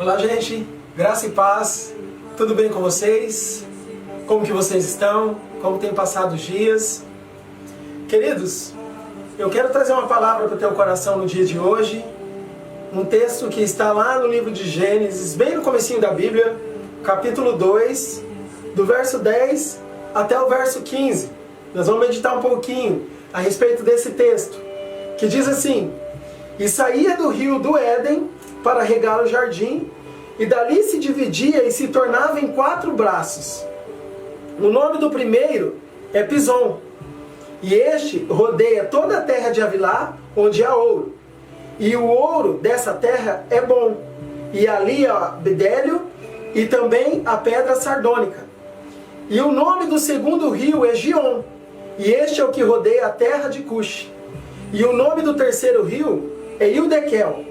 Olá, gente, graça e paz, tudo bem com vocês? Como que vocês estão? Como tem passado os dias? Queridos, eu quero trazer uma palavra para o teu coração no dia de hoje, um texto que está lá no livro de Gênesis, bem no comecinho da Bíblia, capítulo 2, do verso 10 até o verso 15. Nós vamos meditar um pouquinho a respeito desse texto, que diz assim: E saía do rio do Éden para regar o jardim, e dali se dividia e se tornava em 4 braços. O nome do primeiro é Pison, e este rodeia toda a terra de Havilá, onde há ouro. E o ouro dessa terra é bom, e ali há bedélio e também a pedra sardônica. E o nome do segundo rio é Gion, e este é o que rodeia a terra de Cush. E o nome do terceiro rio é Ildequel,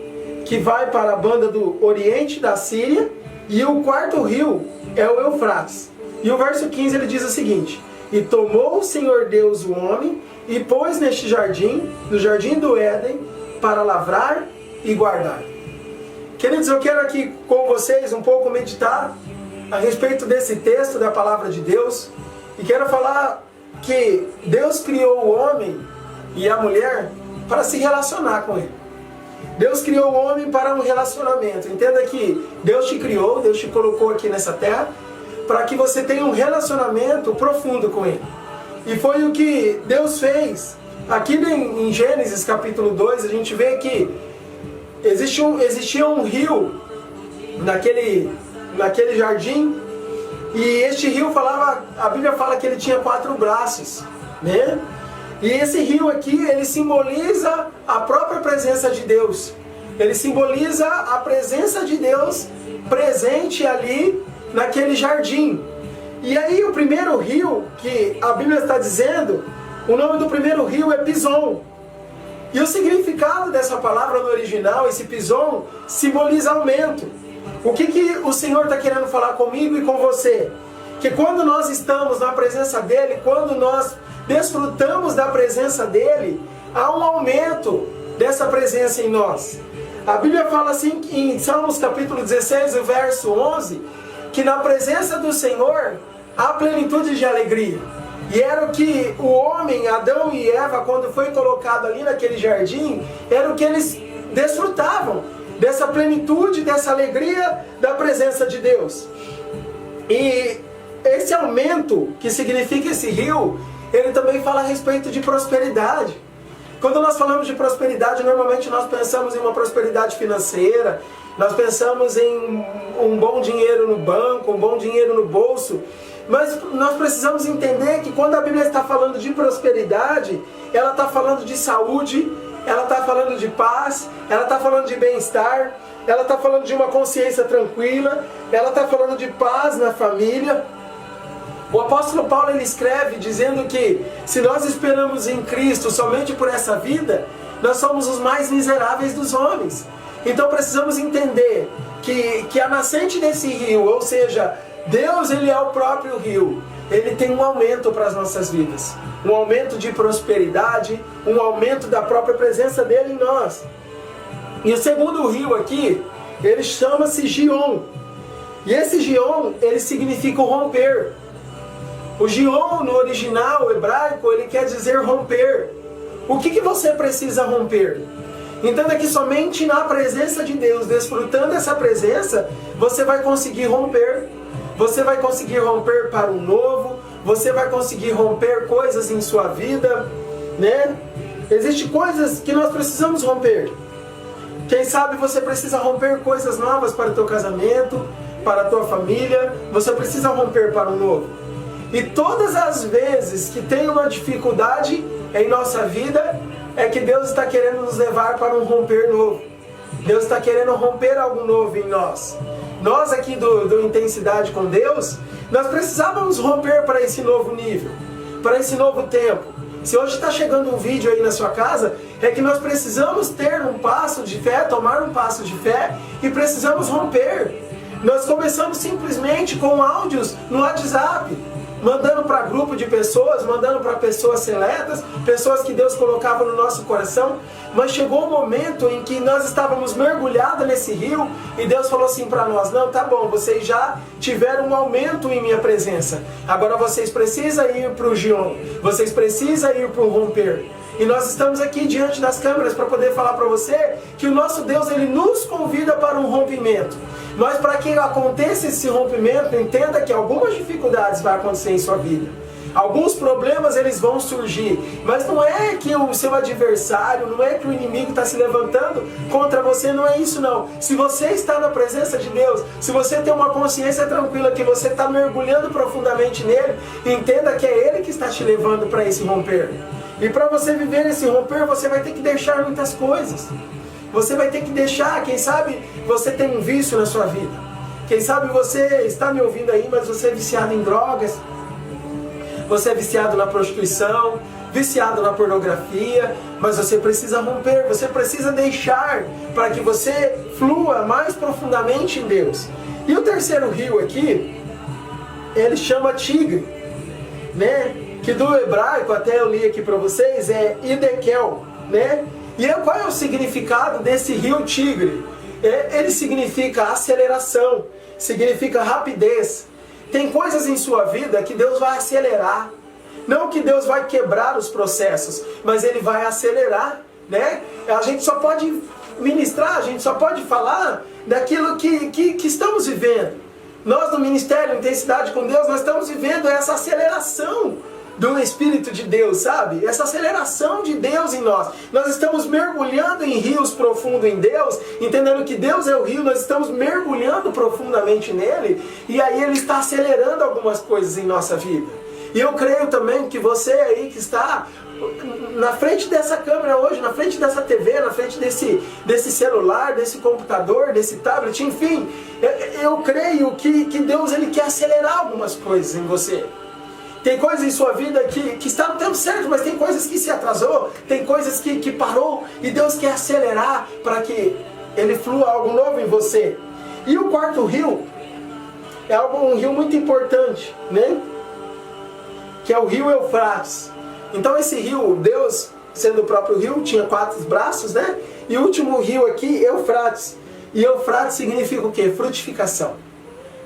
que vai para a banda do oriente da Síria, e o quarto rio é o Eufrates. E o verso 15 ele diz o seguinte: E tomou o Senhor Deus o homem, e pôs neste jardim, no jardim do Éden, para lavrar e guardar. Queridos, eu quero aqui com vocês um pouco meditar a respeito desse texto da palavra de Deus, e quero falar que Deus criou o homem e a mulher para se relacionar com ele. Deus criou o homem para um relacionamento. Entenda que Deus te criou, Deus te colocou aqui nessa terra para que você tenha um relacionamento profundo com ele. E foi o que Deus fez. Aqui em Gênesis capítulo 2, a gente vê que existia um rio naquele jardim, e este rio a Bíblia fala que ele tinha 4 braços, né? E esse rio aqui, ele simboliza a própria presença de Deus. Ele simboliza a presença de Deus presente ali naquele jardim. E aí o primeiro rio que a Bíblia está dizendo, o nome do primeiro rio é Pison. E o significado dessa palavra no original, esse Pison, simboliza aumento. O que o Senhor está querendo falar comigo e com você? Que quando nós estamos na presença dEle, quando nós desfrutamos da presença dEle, há um aumento dessa presença em nós. A Bíblia fala assim em Salmos capítulo 16, o verso 11, que na presença do Senhor há plenitude de alegria. E era o que o homem, Adão e Eva, quando foi colocado ali naquele jardim, era o que eles desfrutavam, dessa plenitude, dessa alegria da presença de Deus. E esse aumento, que significa esse rio, ele também fala a respeito de prosperidade. Quando nós falamos de prosperidade, normalmente nós pensamos em uma prosperidade financeira, nós pensamos em um bom dinheiro no banco, um bom dinheiro no bolso. Mas nós precisamos entender que quando a Bíblia está falando de prosperidade, ela está falando de saúde, ela está falando de paz, ela está falando de bem-estar, ela está falando de uma consciência tranquila, ela está falando de paz na família. O apóstolo Paulo ele escreve dizendo que se nós esperamos em Cristo somente por essa vida, nós somos os mais miseráveis dos homens. Então precisamos entender que a nascente desse rio, ou seja, Deus ele é o próprio rio, ele tem um aumento para as nossas vidas, um aumento de prosperidade, um aumento da própria presença dele em nós. E o segundo rio aqui, ele chama-se Gion, e esse Gion ele significa o romper. O Gion no original hebraico ele quer dizer romper. O que você precisa romper? Entenda que somente na presença de Deus, desfrutando dessa presença, você vai conseguir romper. Você vai conseguir romper para o novo, você vai conseguir romper coisas em sua vida, né? Existem coisas que nós precisamos romper. Quem sabe você precisa romper coisas novas para o teu casamento, para a tua família, você precisa romper para o novo. E todas as vezes que tem uma dificuldade em nossa vida, é que Deus está querendo nos levar para um romper novo. Deus está querendo romper algo novo em nós. Nós aqui do Intensidade com Deus, nós precisávamos romper para esse novo nível, para esse novo tempo. Se hoje está chegando um vídeo aí na sua casa, é que nós precisamos ter um passo de fé, tomar um passo de fé e precisamos romper. Nós começamos simplesmente com áudios no WhatsApp. mandando para grupo de pessoas, mandando para pessoas seletas, pessoas que Deus colocava no nosso coração. Mas chegou um momento em que nós estávamos mergulhados nesse rio e Deus falou assim para nós: não, tá bom, vocês já tiveram um aumento em minha presença, agora vocês precisam ir para o Gion, vocês precisam ir para o romper. E nós estamos aqui diante das câmeras para poder falar para você que o nosso Deus, Ele nos convida para um rompimento. Mas para que aconteça esse rompimento, entenda que algumas dificuldades vão acontecer em sua vida. Alguns problemas eles vão surgir, mas não é que o seu adversário, não é que o inimigo está se levantando contra você, não é isso não. Se você está na presença de Deus, se você tem uma consciência tranquila que você está mergulhando profundamente nele, entenda que é Ele que está te levando para esse romper. E para você viver esse romper, você vai ter que deixar muitas coisas. Você vai ter que deixar, quem sabe você tem um vício na sua vida. Quem sabe você está me ouvindo aí, mas você é viciado em drogas. Você é viciado na prostituição, viciado na pornografia, mas você precisa romper, você precisa deixar para que você flua mais profundamente em Deus. E o terceiro rio aqui, ele chama Tigre, né? Que do hebraico, até eu li aqui para vocês, é Hidekel, né? E qual é o significado desse rio Tigre? Ele significa aceleração, significa rapidez. Tem coisas em sua vida que Deus vai acelerar. Não que Deus vai quebrar os processos, mas Ele vai acelerar, né? A gente só pode ministrar, a gente só pode falar daquilo que estamos vivendo. Nós no Ministério Intensidade com Deus, nós estamos vivendo essa aceleração do Espírito de Deus, sabe? Essa aceleração de Deus em nós. Nós estamos mergulhando em rios profundos em Deus, entendendo que Deus é o rio, nós estamos mergulhando profundamente nele, e aí Ele está acelerando algumas coisas em nossa vida. E eu creio também que você aí que está na frente dessa câmera hoje, na frente dessa TV, na frente desse celular, desse computador, desse tablet, enfim, eu creio que Deus Ele quer acelerar algumas coisas em você. Tem coisas em sua vida que está no tempo certo, mas tem coisas que se atrasou, tem coisas que parou, e Deus quer acelerar para que Ele flua algo novo em você. E o quarto rio é um rio muito importante, né? Que é o rio Eufrates. Então esse rio, Deus, sendo o próprio rio, tinha 4 braços, né? E o último rio aqui, Eufrates. E Eufrates significa o quê? Frutificação.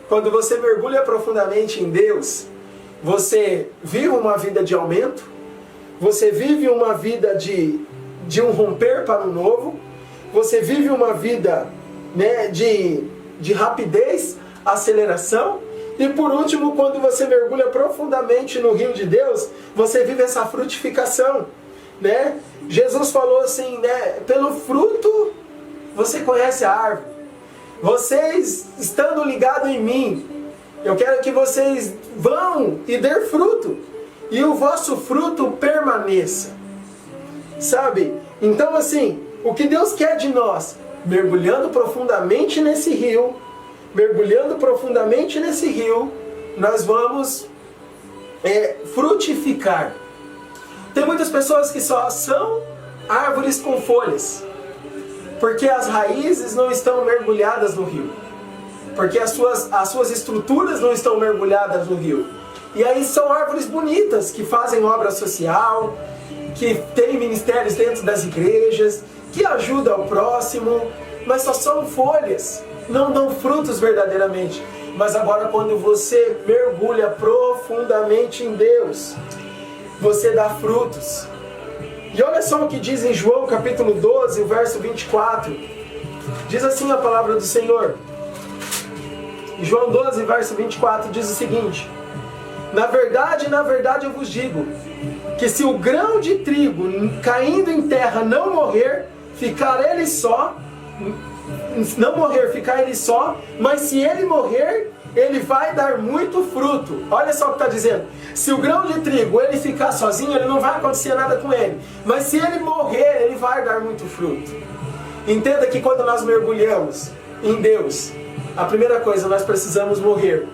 Quando você mergulha profundamente em Deus, você vive uma vida de aumento, você vive uma vida de um romper para o novo, você vive uma vida, né, de rapidez, aceleração, e por último, quando você mergulha profundamente no rio de Deus, você vive essa frutificação, né? Jesus falou assim, né, pelo fruto você conhece a árvore. Vocês estando ligados em mim, eu quero que vocês vão e dêr fruto, e o vosso fruto permaneça. Sabe? Então assim, o que Deus quer de nós, mergulhando profundamente nesse rio, nós vamos frutificar. Tem muitas pessoas que só são árvores com folhas, porque as raízes não estão mergulhadas no rio. Porque as suas estruturas não estão mergulhadas no rio. E aí são árvores bonitas, que fazem obra social, que têm ministérios dentro das igrejas, que ajudam o próximo, mas só são folhas, não dão frutos verdadeiramente. Mas agora quando você mergulha profundamente em Deus, você dá frutos. E olha só o que diz em João capítulo 12, o verso 24. Diz assim a palavra do Senhor. João 12, verso 24 diz o seguinte: na verdade eu vos digo, que se o grão de trigo caindo em terra não morrer, ficar ele só, mas se ele morrer, ele vai dar muito fruto. Olha só o que está dizendo. Se o grão de trigo ele ficar sozinho, ele não vai acontecer nada com ele, mas se ele morrer, ele vai dar muito fruto. Entenda que quando nós mergulhamos em Deus, a primeira coisa, nós precisamos morrer.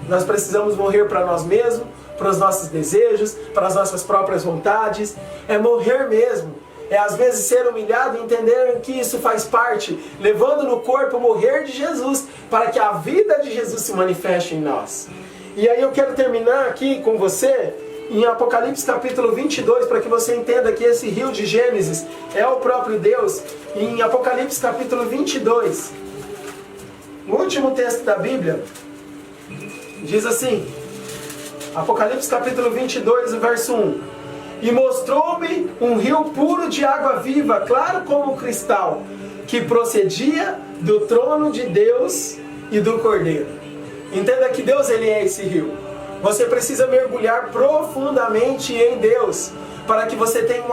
Nós precisamos morrer para nós mesmos, para os nossos desejos, para as nossas próprias vontades. É morrer mesmo. É às vezes ser humilhado e entender que isso faz parte, levando no corpo o morrer de Jesus, para que a vida de Jesus se manifeste em nós. E aí eu quero terminar aqui com você em Apocalipse capítulo 22, para que você entenda que esse rio de Gênesis é o próprio Deus. Em Apocalipse capítulo 22, o último texto da Bíblia, diz assim, Apocalipse capítulo 22, verso 1. E mostrou-me um rio puro de água viva, claro como cristal, que procedia do trono de Deus e do Cordeiro. Entenda que Deus, ele é esse rio. Você precisa mergulhar profundamente em Deus, para que você tenha um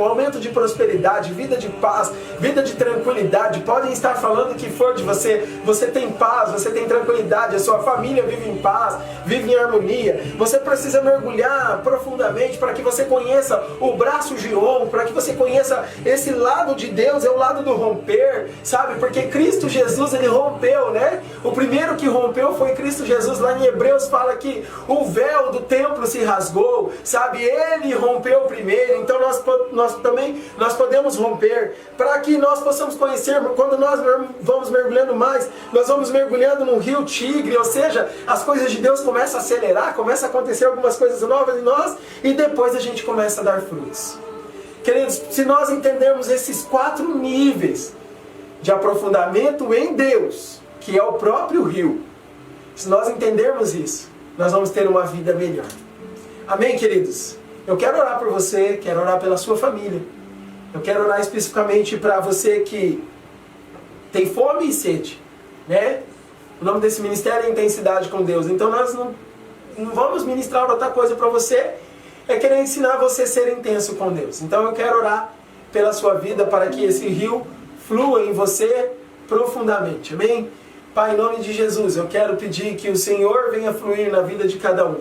aumento de prosperidade, vida de paz, vida de tranquilidade. Podem estar falando o que for de você, você tem paz, você tem tranquilidade, a sua família vive em paz, vive em harmonia. Você precisa mergulhar profundamente para que você conheça o braço Gion, para que você conheça esse lado de Deus, é o lado do romper, sabe? Porque Cristo Jesus, ele rompeu, né? O primeiro que rompeu foi Cristo Jesus. Lá em Hebreus fala que o véu do templo se rasgou, sabe? Ele rompeu primeiro, então nós podemos romper, para que nós possamos conhecer. Quando nós vamos mergulhando mais, nós vamos mergulhando num rio Tigre, ou seja, as coisas de Deus começam a acelerar, começa a acontecer algumas coisas novas em nós, e depois a gente começa a dar frutos. Queridos, se nós entendermos esses 4 níveis de aprofundamento em Deus, que é o próprio rio, se nós entendermos isso, nós vamos ter uma vida melhor. Amém, queridos? Eu quero orar por você, quero orar pela sua família. Eu quero orar especificamente para você que tem fome e sede, né? O nome desse ministério é Intensidade com Deus. Então nós não vamos ministrar outra coisa para você, é querer ensinar você a ser intenso com Deus. Então eu quero orar pela sua vida para que esse rio flua em você profundamente. Amém? Pai, em nome de Jesus, eu quero pedir que o Senhor venha fluir na vida de cada um.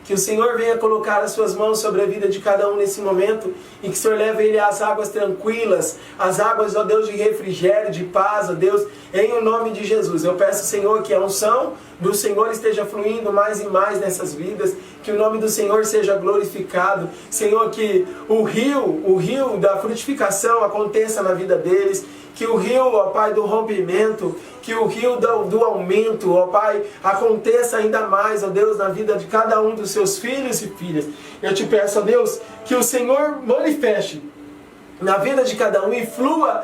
Que o Senhor venha colocar as suas mãos sobre a vida de cada um nesse momento e que o Senhor leve ele às águas tranquilas, às águas, ó Deus, de refrigério, de paz, ó Deus, em o nome de Jesus. Eu peço, Senhor, que a unção do Senhor esteja fluindo mais e mais nessas vidas, que o nome do Senhor seja glorificado. Senhor, que o rio da frutificação aconteça na vida deles, que o rio, ó Pai, do rompimento, que o rio do aumento, ó Pai, aconteça ainda mais, ó Deus, na vida de cada um dos seus filhos e filhas. Eu te peço, ó Deus, que o Senhor manifeste na vida de cada um e flua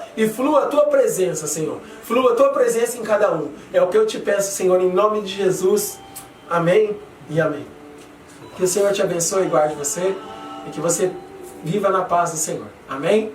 a tua presença, Senhor. Flua a tua presença em cada um. É o que eu te peço, Senhor, em nome de Jesus. Amém e amém. Que o Senhor te abençoe e guarde você e que você viva na paz do Senhor. Amém?